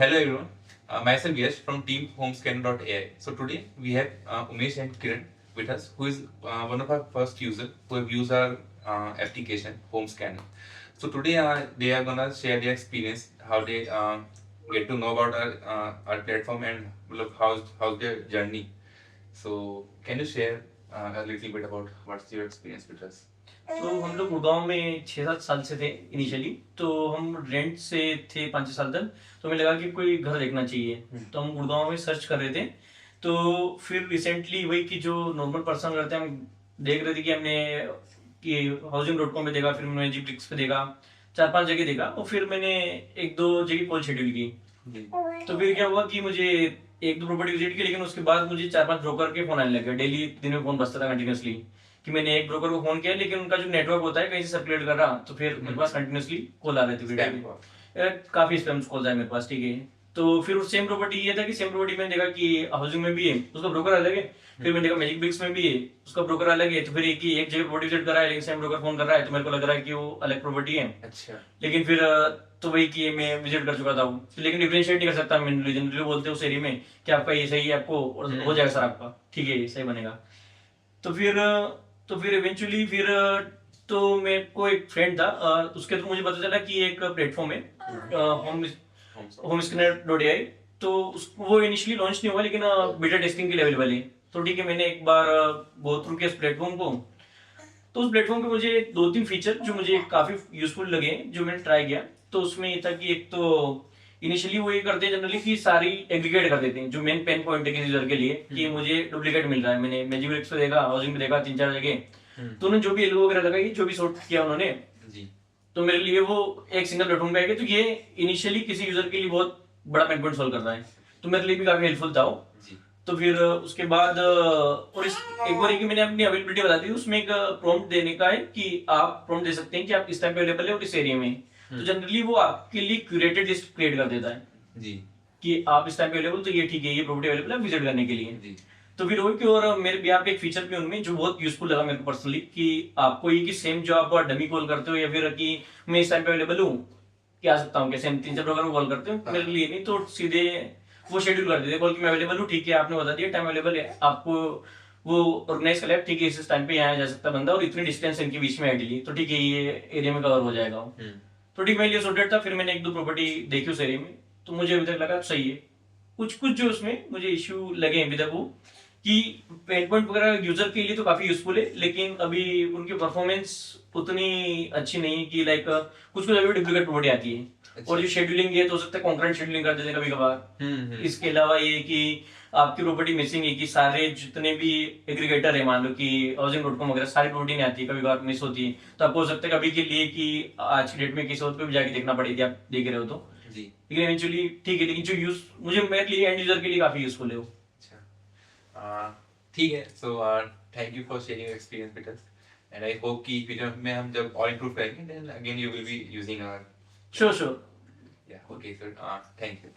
Hello everyone, myself Yash from team homescanner.ai. So today we have Umesh and Kiran with us, who is one of our first users who have used our application Homescanner. So today they are gonna share their experience, how they get to know about our platform and look how's their journey. So can you share a little bit about what's your experience with us? तो हम लोग गुड़गांव में 6-7 साल से थे initially. तो हम rent से थे 5-6 साल तक। तो हमें लगा कि कोई घर देखना चाहिए, तो हम गुड़गांव में सर्च कर रहे थे। तो फिर रिसेंटली वही कि जो नॉर्मल पर्सन करते हैं, हम देख रहे थे कि हमने कि housing.com पे देखा, फिर मैंने Magicbricks पे देखा, 4-5 जगह देखा और फिर मैंने 1-2 जगह कॉल शेड्यूल की। तो फिर क्या हुआ कि मुझे 1-2 प्रॉपर्टी विजिट की, लेकिन उसके बाद मुझे 4-5 ब्रोकर के फोन आने लगे। डेली दिन में फोन बजता था कंटिन्यूसली कि मैंने एक ब्रोकर को फोन किया, लेकिन उनका जो नेटवर्क होता है कहीं से सर्कुलेट कर रहा, तो फिर मेरे पास कंटिन्यूसली कॉल आ रहे थे वीडियो। काफी स्पैम कॉल्स आए मेरे पास, ठीक है। तो फिर उस सेम प्रॉपर्टी ये था कि सेम प्रॉपर्टी मैंने देखा कि हाउसिंग में भी है, उसका ब्रोकर अलग है। फिर मैंने देखा मैजिक ब्रिक्स में भी है, उसका ब्रोकर अलग है। तो फिर एक जगह प्रॉपर्टी विजिट कर रहा है, लेकिन सेम ब्रोकर फोन कर रहा है, तो मेरे को लग रहा है कि वो अलग प्रॉपर्टी है। अच्छा। लेकिन फिर तो वही कि मैं विजिट कर चुका था वो, लेकिन डिफरेंशिएट नहीं कर सकता। मैं जनरली बोलते हैं उस एरिया में कि आपका ये सही है, आपको हो जाएगा सर, आपका ठीक है, ये सही बनेगा। तो फिर इवेंचुअली फिर तो मेरे को एक फ्रेंड था, उसके थ्रू मुझे पता चला कि एक प्लेटफॉर्म है homescanner.ai। तो वो इनिशियली लॉन्च नहीं हुआ, लेकिन बीटा टेस्टिंग के लेवल वाले। तो ठीक है, मैंने एक बार गो थ्रू किया इस प्लेटफॉर्म को। तो उस प्लेटफॉर्म पे मुझे 2-3 फीचर जो मुझे काफी यूजफुल लगे, जो मैंने ट्राई किया। तो उसमें ये था कि एक तो इनिशियली वो ये करते हैं जनरली कि सारी एग्रीगेट कर देते हैं, जो मेन पेन पॉइंट है किसी यूजर के लिए कि मुझे डुप्लीकेट मिल रहा है। मैंने मैजिक पे देखा, हाउसिंग पे देखा, 3-4 जगह। तो उन्होंने जो भी एल्गो वगैरह लगाई, जो भी सॉर्ट किया उन्होंने जी, तो मेरे लिए वो एक सिंगल प्लेटफॉर्म पे आएगा। तो ये इनिशियली किसी यूजर के लिए बहुत बड़ा पेन पॉइंट सॉल्व कर रहा है, तो मेरे लिए भी काफी हेल्पफुल था वो। तो फिर उसके बाद और एक बार कि मैंने अपनी अवेलेबिलिटी बता दी, उसमें एक प्रॉम्प्ट देने का है कि आप प्रॉम्प्ट दे सकते हैं कि आप इस टाइम पे अवेलेबल है और इस एरिया में। तो जनरली वो आपके लिए क्यूरेटेड लिस्ट क्रिएट कर देता है जी, कि आप इस टाइम पे अवेलेबल, तो ये ठीक है, ये प्रॉपर्टी अवेलेबल है विजिट करने के लिए जी। तो फिर वही कि और मेरे यहाँ पे एक फीचर भी उनमें जो बहुत यूजफुल लगा मेरे को पर्सनली, कि आपको ये कि सेम जो आप डमी कॉल करते हो या फिर कि मैं इस टाइम पे अवेलेबल हूँ, क्या आ सकता हूँ, कैसे हम 3-4 ब्रोकर को कॉल करते हो, मेरे लिए नहीं, तो सीधे वो शेड्यूल कर देते कॉल कि मैं अवेलेबल हूँ, ठीक है, आपने बता दिया टाइम अवेलेबल है, आपको वो ऑर्गेनाइज कर लेगा, ठीक है, इस टाइम पे यहाँ जा सकता बंदा और इतनी डिस्टेंस इनके बीच में आइडियली, तो ठीक है, ये एरिया में कवर हो जाएगा। तो ठीक, मेरे लिए सॉर्टेड था। फिर मैंने 1-2 प्रॉपर्टी देखी उस एरिया में, तो मुझे अभी तक लगा सही है। कुछ कुछ जो उसमें मुझे इश्यू लगे अभी तक वो कि पेन पॉइंट वगैरह यूजर के लिए तो काफी यूजफुल है, लेकिन अभी उनकी परफॉर्मेंस उतनी अच्छी नहीं है कि लाइक कुछ कुछ अभी डुप्लीकेट प्रॉपर्टी आती है। अच्छा। और जो शेड्यूलिंग है तो हो सकता है कॉन्करेंट शेड्यूलिंग कर देते हैं कभी कभार। इसके अलावा ये कि आपकी प्रॉपर्टी मिसिंग है कि सारे जितने भी एग्रीगेटर है, मान लो कि हाउसिंग.com वगैरह, सारी प्रॉपर्टी नहीं आती, कभी कभार मिस होती है। तो आपको हो सकता है कभी के लिए कि आज की डेट में किसी और पे भी जाके देखना पड़ेगी, आप देख रहे हो तो जी। लेकिन इवेंचुअली ठीक है, लेकिन जो यूज मुझे मेरे लिए एंड यूजर के लिए काफी यूजफुल है वो। ठीक है। So thank you for sharing your experience with us and I hope कि फ्यूचर में हम जब और इंप्रूव करेंगे then again you will be using our sure sure. या ओके सर, थैंक यू।